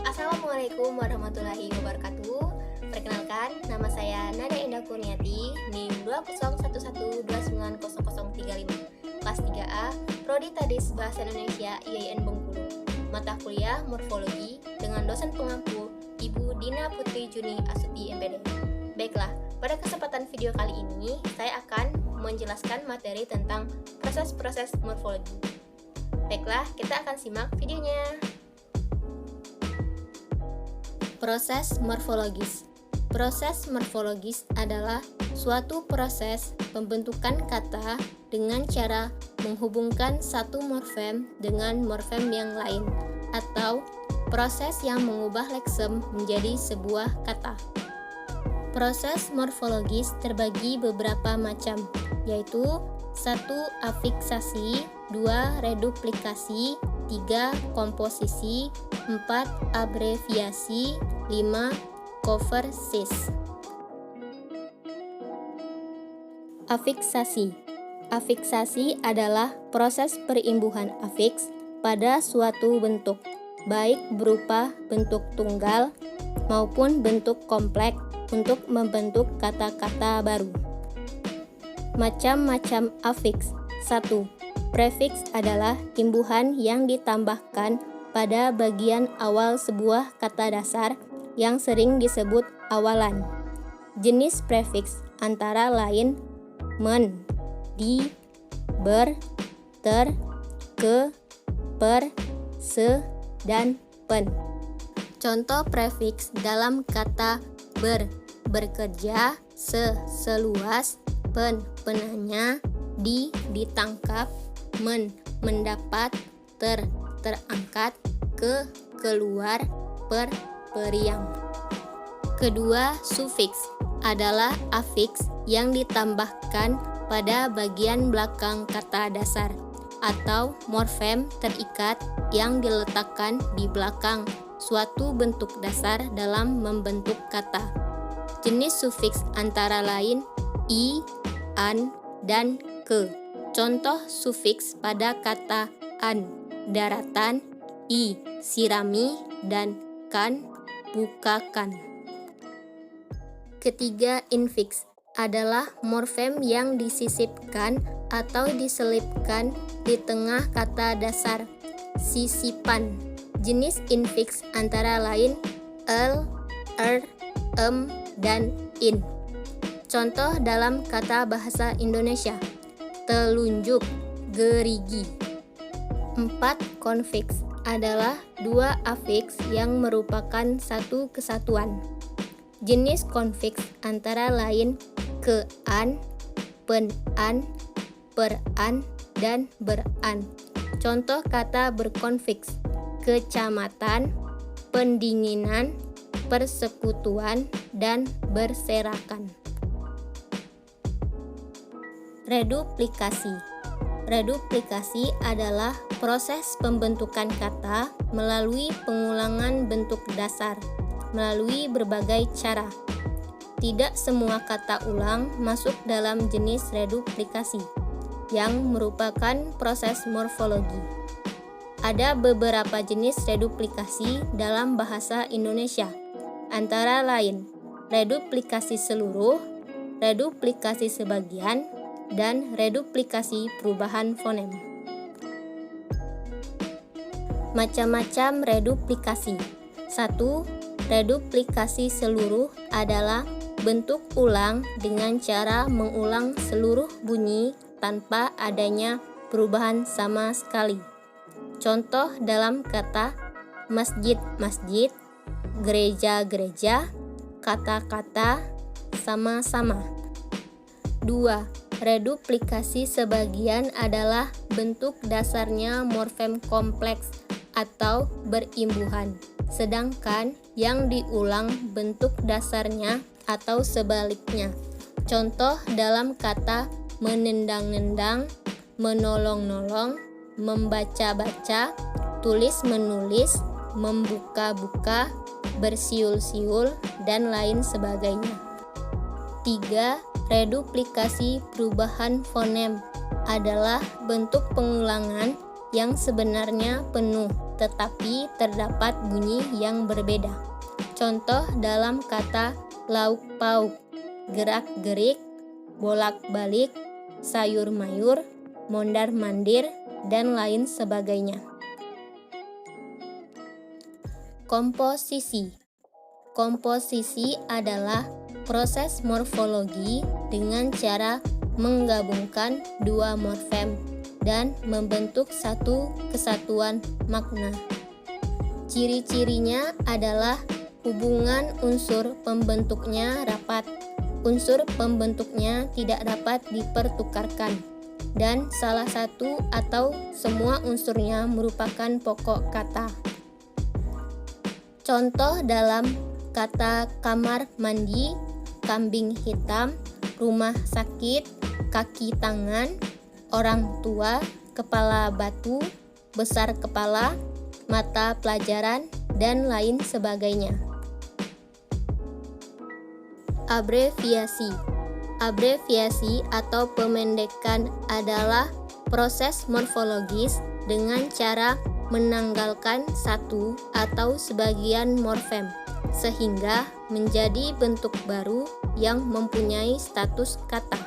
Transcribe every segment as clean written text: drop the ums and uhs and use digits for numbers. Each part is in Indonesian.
Assalamualaikum warahmatullahi wabarakatuh. Perkenalkan, nama saya Nada Indah Kurniati, NIM 20112900035, kelas 3A, Prodi Tadis Bahasa Indonesia IAIN Bengkulu. Mata kuliah Morfologi dengan dosen pengampu Ibu Dina Putri Juni Asuti MPD. Baiklah, pada kesempatan video kali ini saya akan menjelaskan materi tentang proses-proses morfologi. Baiklah, kita akan simak videonya. Proses morfologis. Proses morfologis adalah suatu proses pembentukan kata dengan cara menghubungkan satu morfem dengan morfem yang lain, atau proses yang mengubah leksem menjadi sebuah kata. Proses morfologis terbagi beberapa macam, yaitu 1. Afiksasi, 2. Reduplikasi, 3. Komposisi, 4. Abreviasi, 5. Coversis. Afiksasi. Afiksasi adalah proses perimbuhan afiks pada suatu bentuk, baik berupa bentuk tunggal maupun bentuk kompleks untuk membentuk kata-kata baru. Macam-macam afiks. 1. Prefiks adalah imbuhan yang ditambahkan pada bagian awal sebuah kata dasar yang sering disebut awalan. Jenis prefiks antara lain men, di, ber, ter, ke, per, se, dan pen. Contoh prefiks dalam kata ber, bekerja, se, seluas, pen, penanya, di, ditangkap, men, mendapat, ter, terangkat, ke, keluar, per, periang. Kedua, sufiks adalah afiks yang ditambahkan pada bagian belakang kata dasar atau morfem terikat yang diletakkan di belakang suatu bentuk dasar dalam membentuk kata. Jenis sufiks antara lain i, an, dan ke. Contoh sufiks pada kata an, daratan, i, sirami, dan kan, bukakan. Ketiga, infiks adalah morfem yang disisipkan atau diselipkan di tengah kata dasar. Sisipan. Jenis infiks antara lain el, dan in. Contoh dalam kata bahasa Indonesia: telunjuk, gerigi. 4. Konfiks adalah dua afiks yang merupakan satu kesatuan. Jenis konfiks antara lain ke-an, pen-an, per-an, dan ber-an. Contoh kata berkonfiks: kecamatan, pendinginan, persekutuan, dan berserakan. Reduplikasi. Reduplikasi adalah proses pembentukan kata melalui pengulangan bentuk dasar melalui berbagai cara. Tidak semua kata ulang masuk dalam jenis reduplikasi, yang merupakan proses morfologi. Ada beberapa jenis reduplikasi dalam bahasa Indonesia, antara lain reduplikasi seluruh, reduplikasi sebagian, dan reduplikasi perubahan fonem. Macam-macam reduplikasi. 1. Reduplikasi seluruh adalah bentuk ulang dengan cara mengulang seluruh bunyi tanpa adanya perubahan sama sekali. Contoh dalam kata masjid-masjid, gereja-gereja, kata-kata, sama-sama. 2. Reduplikasi sebagian adalah bentuk dasarnya morfem kompleks atau berimbuhan, sedangkan yang diulang bentuk dasarnya atau sebaliknya. Contoh dalam kata menendang-nendang, menolong-nolong, membaca-baca, tulis-menulis, membuka-buka, bersiul-siul, dan lain sebagainya. 3. Reduplikasi perubahan fonem adalah bentuk pengulangan yang sebenarnya penuh, tetapi terdapat bunyi yang berbeda. Contoh dalam kata lauk pauk, gerak-gerik, bolak-balik, sayur-mayur, mondar-mandir, dan lain sebagainya. Komposisi. Komposisi adalah proses morfologi dengan cara menggabungkan dua morfem dan membentuk satu kesatuan makna. Ciri-cirinya adalah hubungan unsur pembentuknya rapat, unsur pembentuknya tidak dapat dipertukarkan, dan salah satu atau semua unsurnya merupakan pokok kata. Contoh dalam kata kamar mandi, kambing hitam, rumah sakit, kaki tangan, orang tua, kepala batu, besar kepala, mata pelajaran, dan lain sebagainya. Abreviasi. Abreviasi atau pemendekan adalah proses morfologis dengan cara menanggalkan satu atau sebagian morfem sehingga menjadi bentuk baru yang mempunyai status kata.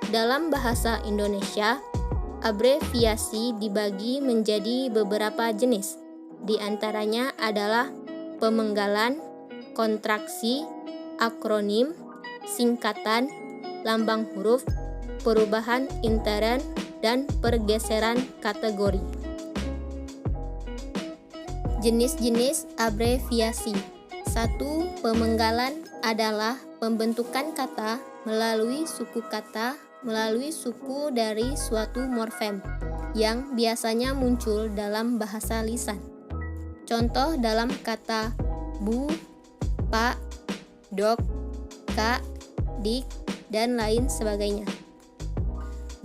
Dalam bahasa Indonesia, abreviasi dibagi menjadi beberapa jenis. Di antaranya adalah pemenggalan, kontraksi, akronim, singkatan, lambang huruf, perubahan intern, dan pergeseran kategori. Jenis-jenis abreviasi. 1. Pemenggalan adalah pembentukan kata melalui suku dari suatu morfem yang biasanya muncul dalam bahasa lisan. Contoh dalam kata bu, pak, dok, kak, dik, dan lain sebagainya.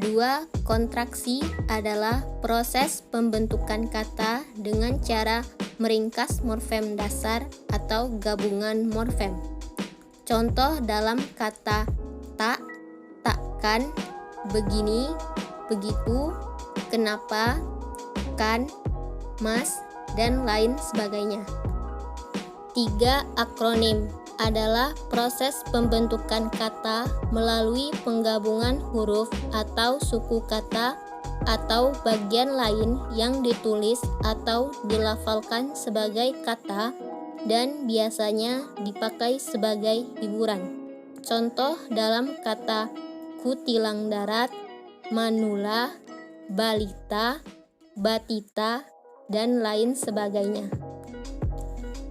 2. Kontraksi adalah proses pembentukan kata dengan cara meringkas morfem dasar atau gabungan morfem. Contoh dalam kata tak, takkan, begini, begitu, kenapa, kan, mas, dan lain sebagainya. 3. Akronim adalah proses pembentukan kata melalui penggabungan huruf atau suku kata atau bagian lain yang ditulis atau dilafalkan sebagai kata dan biasanya dipakai sebagai hiburan. Contoh dalam kata kutilang darat, manula, balita, batita, dan lain sebagainya.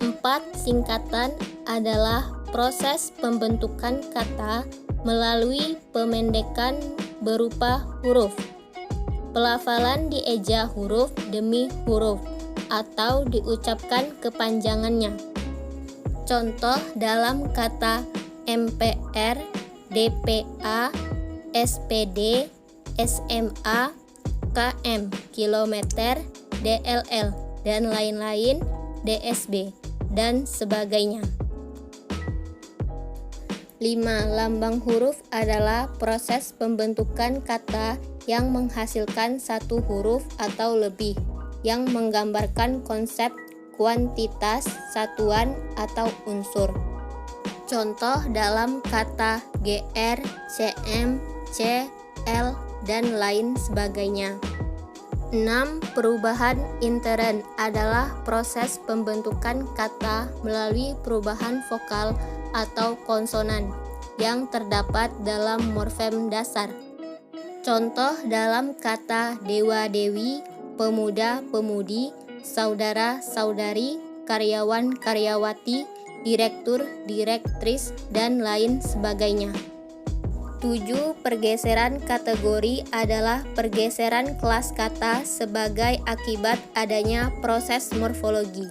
4. Singkatan adalah proses pembentukan kata melalui pemendekan berupa huruf. Pelafalan dieja huruf demi huruf atau diucapkan kepanjangannya. Contoh dalam kata MPR, DPA, SPD, SMA, KM, kilometer, DLL, dan lain-lain, DSB, dan sebagainya. 5. Lambang huruf adalah proses pembentukan kata yang menghasilkan satu huruf atau lebih yang menggambarkan konsep, kuantitas, satuan, atau unsur. Contoh dalam kata GR, CM, C, L, dan lain sebagainya. 6. Perubahan intern adalah proses pembentukan kata melalui perubahan vokal atau konsonan yang terdapat dalam morfem dasar. Contoh dalam kata dewa-dewi, pemuda-pemudi, saudara-saudari, karyawan-karyawati, direktur-direktris, dan lain sebagainya. 7. Pergeseran kategori adalah pergeseran kelas kata sebagai akibat adanya proses morfologi.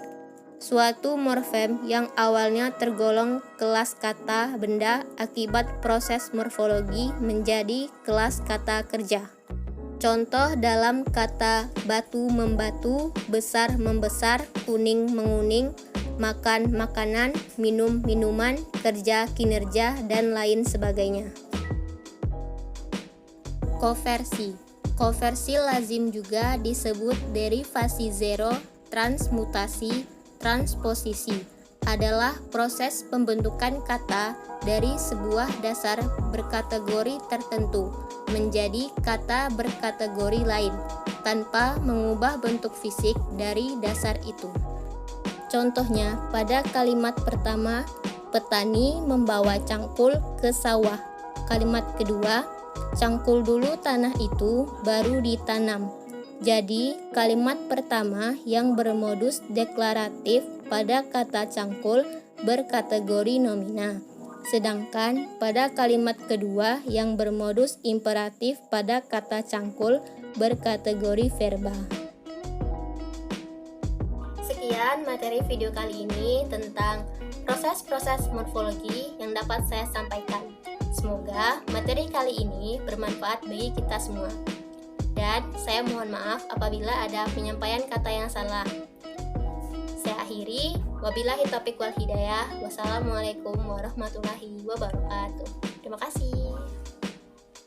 Suatu morfem yang awalnya tergolong kelas kata benda akibat proses morfologi menjadi kelas kata kerja. Contoh dalam kata batu membatu, besar membesar, kuning menguning, makan makanan, minum minuman, kerja kinerja, dan lain sebagainya. Konversi. Konversi lazim juga disebut derivasi zero, transmutasi, transposisi. Adalah proses pembentukan kata dari sebuah dasar berkategori tertentu menjadi kata berkategori lain tanpa mengubah bentuk fisik dari dasar itu. Contohnya, pada kalimat pertama, petani membawa cangkul ke sawah. Kalimat kedua, cangkul dulu tanah itu baru ditanam. Jadi, kalimat pertama yang bermodus deklaratif pada kata cangkul berkategori nomina. Sedangkan pada kalimat kedua yang bermodus imperatif pada kata cangkul berkategori verba. Sekian materi video kali ini tentang proses-proses morfologi yang dapat saya sampaikan. Semoga materi kali ini bermanfaat bagi kita semua. Dan saya mohon maaf apabila ada penyampaian kata yang salah. Saya akhiri, wabillahi taufiq wal hidayah. Wassalamualaikum warahmatullahi wabarakatuh. Terima kasih.